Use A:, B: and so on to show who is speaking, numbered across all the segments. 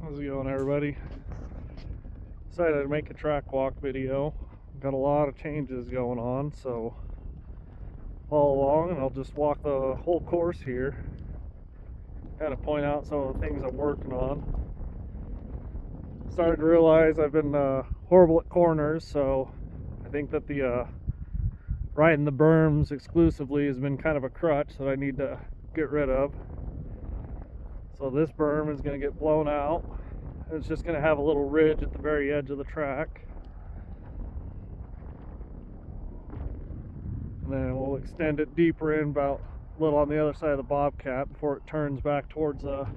A: How's it going, everybody? Decided to make a track walk video. Got a lot of changes going on, so follow along and I'll just walk the whole course here. Kind of point out some of the things I'm working on. Started to realize I've been horrible at corners, so I think that the riding the berms exclusively has been kind of a crutch that I need to get rid of. So this berm is going to get blown out. It's just going to have a little ridge at the very edge of the track. And then we'll extend it deeper in about a little on the other side of the Bobcat before it turns back towards a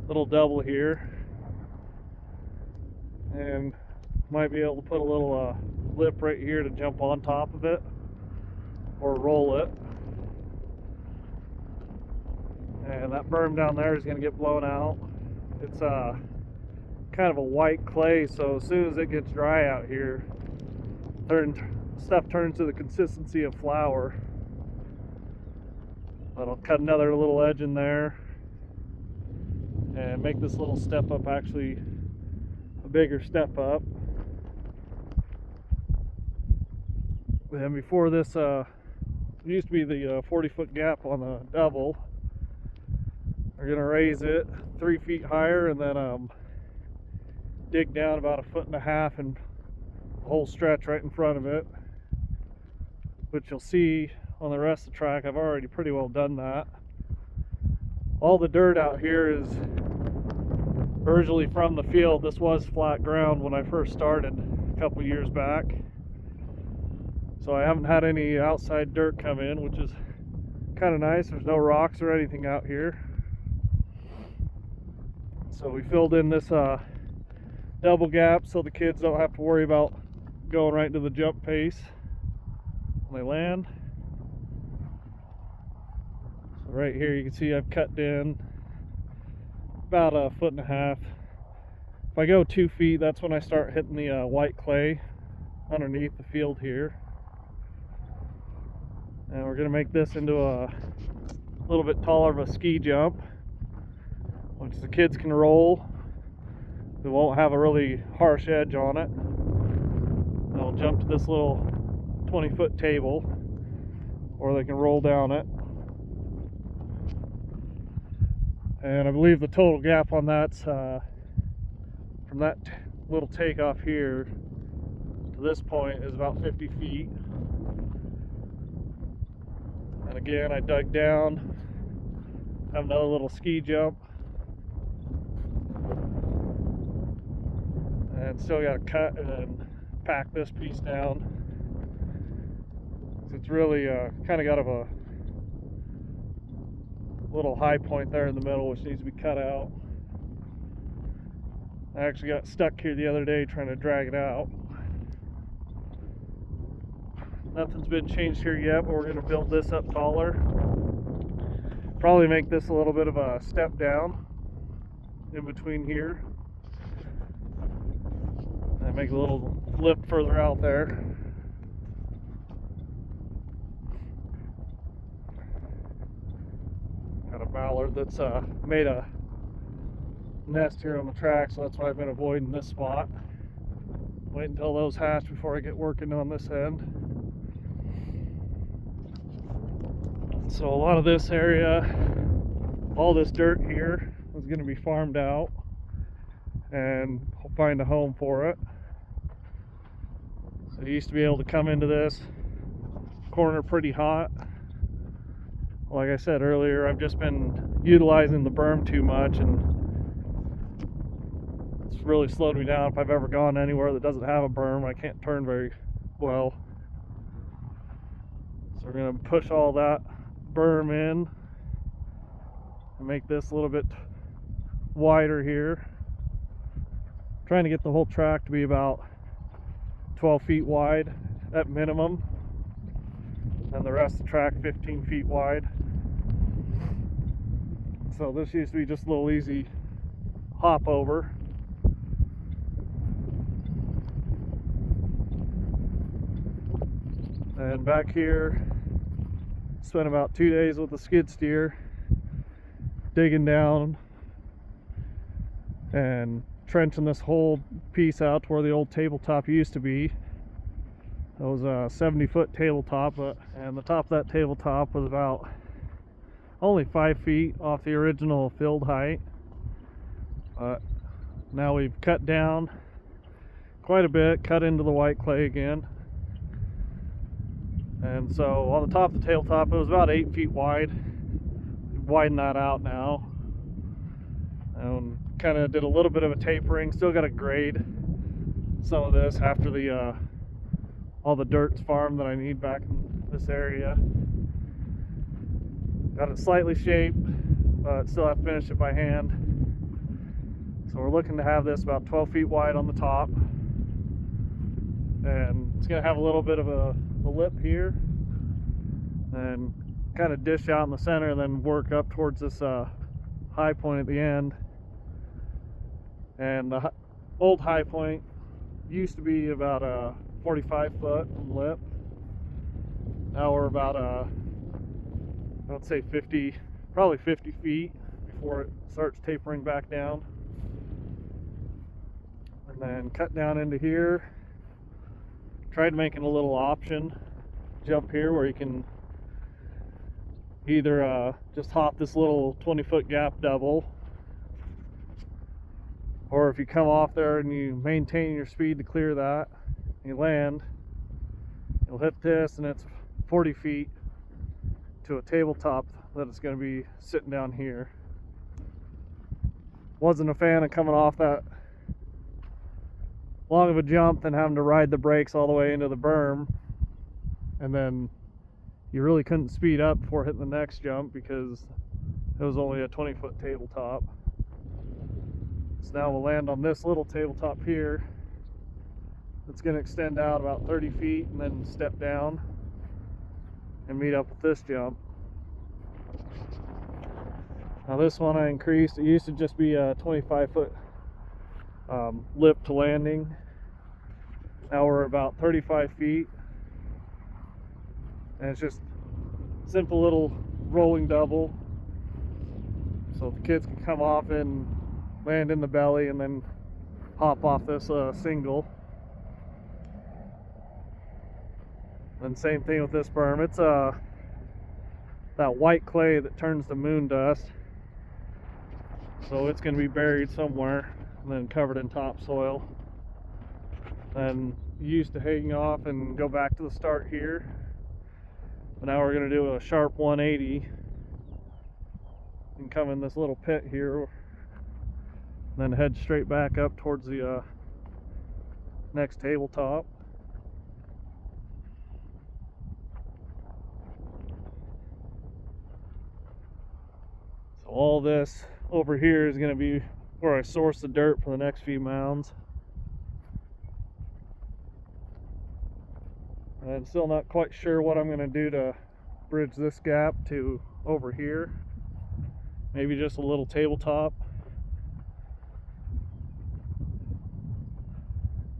A: little double here. And might be able to put a little lip right here to jump on top of it or roll it. And that berm down there is going to get blown out. It's kind of a white clay, so as soon as it gets dry out here, stuff turns to the consistency of flour. But I'll cut another little edge in there and make this little step up actually a bigger step up. And before this, it used to be the 40-foot gap on the double. We're gonna raise it 3 feet higher and then dig down about 1.5 feet and the whole stretch right in front of it, which you'll see on the rest of the track. I've already pretty well done that. All the dirt out here is originally from the field. This was flat ground when I first started a couple years back, so I haven't had any outside dirt come in, which is kind of nice. There's no rocks or anything out here. So we filled in this double gap so the kids don't have to worry about going right into the jump pace when they land. So right here you can see I've cut in about 1.5 feet. If I go 2 feet, that's when I start hitting the white clay underneath the field here. And we're going to make this into a little bit taller of a ski jump, which the kids can roll. It won't have a really harsh edge on it. They'll jump to this little 20-foot table, or they can roll down it. And I believe the total gap on that's from that little takeoff here to this point is about 50 feet. And again, I dug down, have another little ski jump. And still got to cut and pack this piece down. It's really kind of got a little high point there in the middle, which needs to be cut out. I actually got stuck here the other day trying to drag it out. Nothing's been changed here yet, but we're going to build this up taller. Probably make this a little bit of a step down in between here. And make a little lip further out there. Got a mallard that's made a nest here on the track, so that's why I've been avoiding this spot. Wait until those hatch before I get working on this end. So a lot of this area, all this dirt here, is going to be farmed out, and I'll find a home for it. So you used to be able to come into this corner pretty hot. Like I said earlier, I've just been utilizing the berm too much, and it's really slowed me down. If I've ever gone anywhere that doesn't have a berm, I can't turn very well. So we're going to push all that berm in and make this a little bit wider here. I'm trying to get the whole track to be about 12 feet wide at minimum, and the rest of the track 15 feet wide. So this used to be just a little easy hop over. And back here, spent about 2 days with the skid steer digging down and trenching this whole piece out to where the old tabletop used to be. It was a 70-foot tabletop, and the top of that tabletop was about only 5 feet off the original field height. But now we've cut down quite a bit, cut into the white clay again. And so on the top of the tabletop, it was about 8 feet wide. We've widened that out now. And kind of did a little bit of a tapering. Still got to grade some of this after the all the dirt's farmed that I need back in this area. Got it slightly shaped, but still have to finish it by hand. So we're looking to have this about 12 feet wide on the top, and it's going to have a little bit of a lip here, and kind of dish out in the center, and then work up towards this high point at the end. And the old high point used to be about 45 foot from lip. Now we're about I would say 50, probably 50 feet before it starts tapering back down. And then cut down into here. Tried making a little option jump here where you can either just hop this little 20-foot gap double, or if you come off there and you maintain your speed to clear that, you land, you'll hit this, and it's 40 feet to a tabletop that it's going to be sitting down here. Wasn't a fan of coming off that long of a jump and having to ride the brakes all the way into the berm, and then you really couldn't speed up before hitting the next jump because it was only a 20-foot tabletop. So now we'll land on this little tabletop here. It's going to extend out about 30 feet and then step down and meet up with this jump. Now this one I increased. It used to just be a 25-foot lip to landing. Now we're about 35 feet, and it's just simple little rolling double, so the kids can come off and land in the belly and then hop off this single. And same thing with this berm. It's that white clay that turns to moon dust, so it's going to be buried somewhere and then covered in topsoil. And used to hang off and go back to the start here, but now we're going to do a sharp 180 and come in this little pit here, and then head straight back up towards the next tabletop. So all this over here is going to be where I source the dirt for the next few mounds. I'm still not quite sure what I'm going to do to bridge this gap to over here. Maybe just a little tabletop.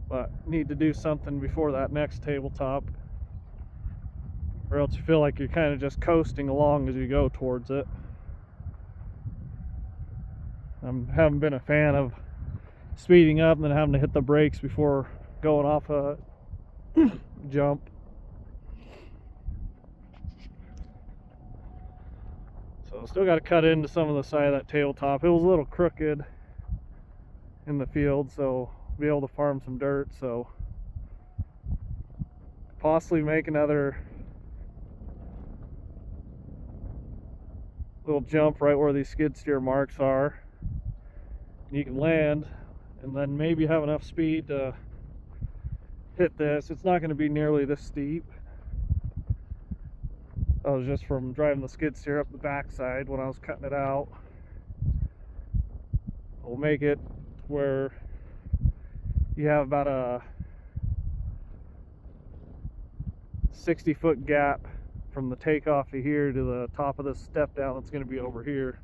A: But need to do something before that next tabletop, or else you feel like you're kind of just coasting along as you go towards it. I haven't been a fan of speeding up and then having to hit the brakes before going off a jump. So still got to cut into some of the side of that tabletop. It was a little crooked in the field, so be able to farm some dirt. So possibly make another little jump right where these skid steer marks are. You can land and then maybe have enough speed to hit this. It's not going to be nearly this steep. That was just from driving the skid steer up the backside when I was cutting it out. We'll make it where you have about a 60-foot gap from the takeoff to here to the top of this step down that's going to be over here.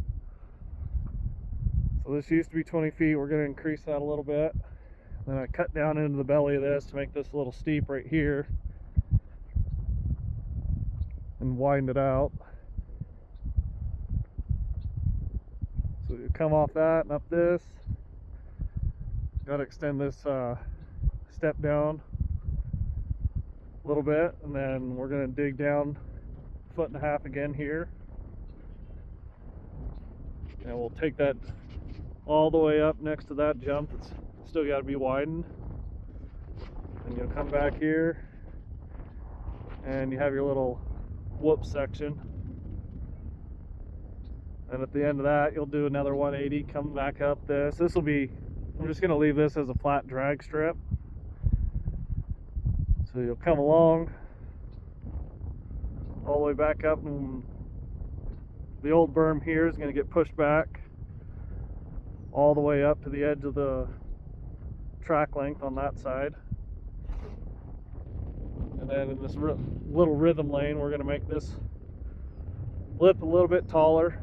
A: So this used to be 20 feet. We're going to increase that a little bit. Then I cut down into the belly of this to make this a little steep right here and widen it out. So you come off that and up this, got to extend this step down a little bit, and then we're going to dig down 1.5 feet again here, and we'll take that all the way up next to that jump that's still got to be widened. And you'll come back here and you have your little whoop section, and at the end of that you'll do another 180, come back up this will be, I'm just going to leave this as a flat drag strip. So you'll come along all the way back up, and the old berm here is going to get pushed back all the way up to the edge of the track length on that side. And then in this little rhythm lane, we're going to make this lip a little bit taller,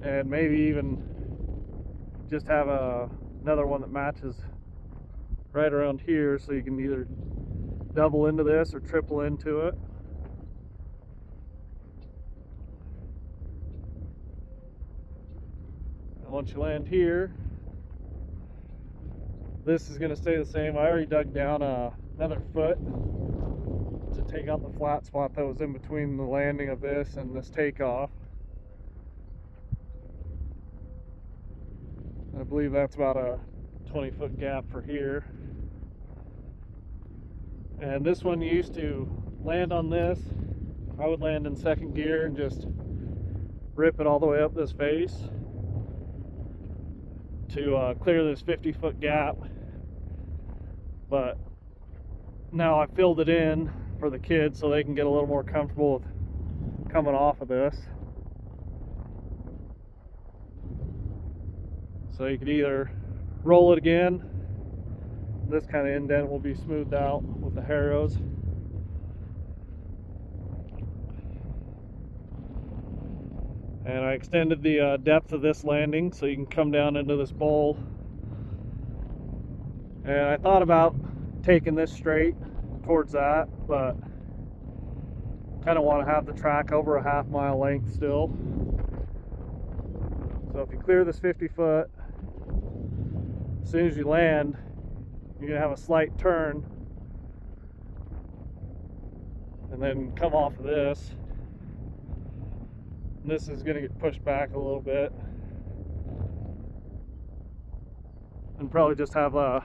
A: and maybe even just have another one that matches right around here, so you can either double into this or triple into it. And once you land here, this is going to stay the same. I already dug down another foot to take out the flat spot that was in between the landing of this and this takeoff. I believe that's about a 20-foot gap for here. And this one, you used to land on this. I would land in second gear and just rip it all the way up this face to clear this 50-foot gap. But now I filled it in for the kids so they can get a little more comfortable with coming off of this. So you could either roll it again. This kind of indent will be smoothed out with the harrows. And I extended the depth of this landing so you can come down into this bowl. And I thought about taking this straight towards that, but kind of want to have the track over a half-mile length still. So if you clear this 50 foot, as soon as you land, you're going to have a slight turn and then come off of this. And this is going to get pushed back a little bit, and probably just have a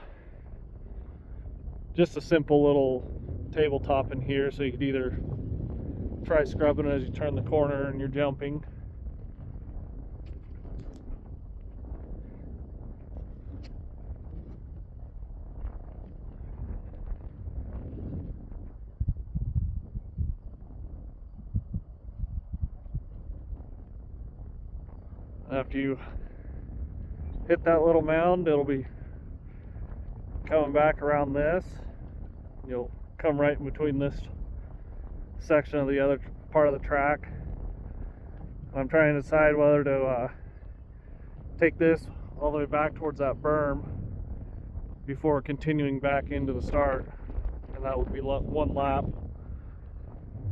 A: simple little tabletop in here, so you could either try scrubbing as you turn the corner and you're jumping. After you hit that little mound, it'll be coming back around this. You'll come right in between this section of the other part of the track. I'm trying to decide whether to take this all the way back towards that berm before continuing back into the start, and that would be one lap,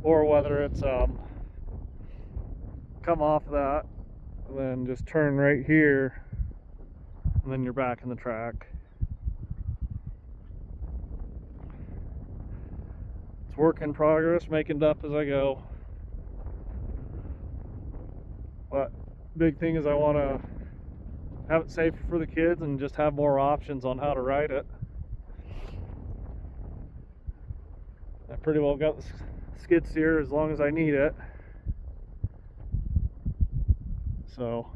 A: or whether it's come off of that and then just turn right here, and then you're back in the track. It's work in progress, making it up as I go. But big thing is I want to have it safer for the kids and just have more options on how to ride it. I pretty well got the skid steer as long as I need it. So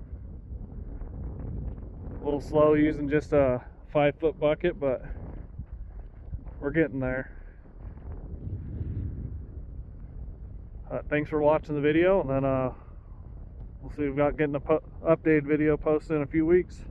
A: a little slow using just a 5-foot bucket, but we're getting there. Thanks for watching the video, and then we'll see if we've got getting an updated video posted in a few weeks.